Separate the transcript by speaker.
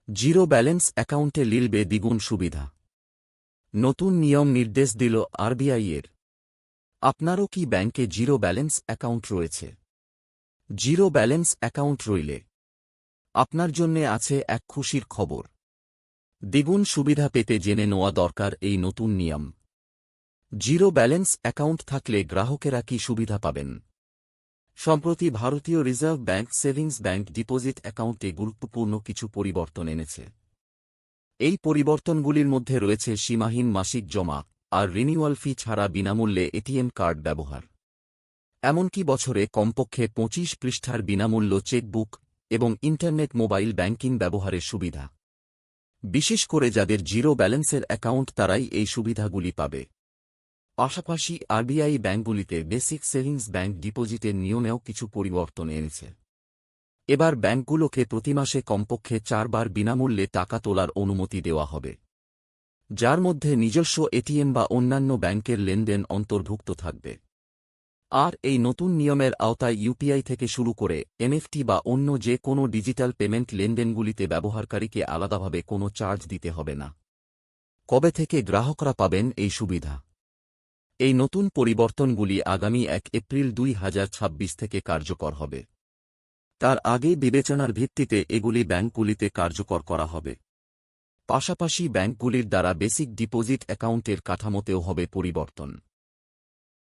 Speaker 1: Zero balance অ্যাকাউন্টে মিলবে দ্বিগুণ সুবিধা। নতুন নিয়ম নির্দেশ দিল আরবিআই-এর। আপনারও কি ব্যাংকে জিরো ব্যালেন্স অ্যাকাউন্ট রয়েছে? জিরো ব্যালেন্স অ্যাকাউন্ট রইলে আপনার জন্যে আছে এক খুশির খবর। দ্বিগুণ সুবিধা পেতে জেনে নেওয়া দরকার এই নতুন নিয়ম। জিরো ব্যালেন্স অ্যাকাউন্ট থাকলে গ্রাহকেরা কি সুবিধা পাবেন? সম্প্রতি ভারতীয় reserve bank savings bank deposit অ্যাকাউন্টে গুরুত্বপূর্ণ কিছু পরিবর্তন এনেছে। এই পরিবর্তনগুলির মধ্যে রয়েছে সীমাহীন মাসিক জমা আর রিনিউয়াল ফি ছাড়া বিনামূল্যে এটিএম কার্ড ব্যবহার। এমনকি বছরে কমপক্ষে ২৫ পৃষ্ঠার বিনামূল্য চেকবুক এবং ইন্টারনেট মোবাইল ব্যাংকিং ব্যবহারের সুবিধা। বিশেষ করে যাদের জিরো ব্যালেন্সের অ্যাকাউন্ট তারাই এই সুবিধাগুলি পাবে। পাশাপাশি আরবিআই ব্যাংকগুলিতে বেসিক সেভিংস ব্যাংক ডিপোজিটের নিয়মেও কিছু পরিবর্তন এনেছে। এবার ব্যাংকগুলোকে প্রতি মাসে কমপক্ষে ৪ বার বিনামূল্যে টাকা তোলার অনুমতি দেওয়া হবে, যার মধ্যে নিজস্ব এটিএম বা অন্যান্য ব্যাংকের লেনদেন অন্তর্ভুক্ত থাকবে। আর এই নতুন নিয়মের আওতায় ইউপিআই থেকে শুরু করে এনএফটি বা অন্য যে কোনো ডিজিটাল পেমেন্ট লেনদেনগুলিতে ব্যবহারকারীকে আলাদাভাবে কোনো চার্জ দিতে হবে না। কবে থেকে গ্রাহকরা পাবেন এই সুবিধা? এই নতুন পরিবর্তনগুলি আগামী ১ এপ্রিল ২০২৬ থেকে কার্যকর হবে। তার আগে বিবেচনার ভিত্তিতে এগুলি ব্যাংকগুলিতে কার্যকর করা হবে। পাশাপাশি ব্যাংকগুলির দ্বারা বেসিক ডিপোজিট অ্যাকাউন্টের কাঠামোতেও হবে পরিবর্তন।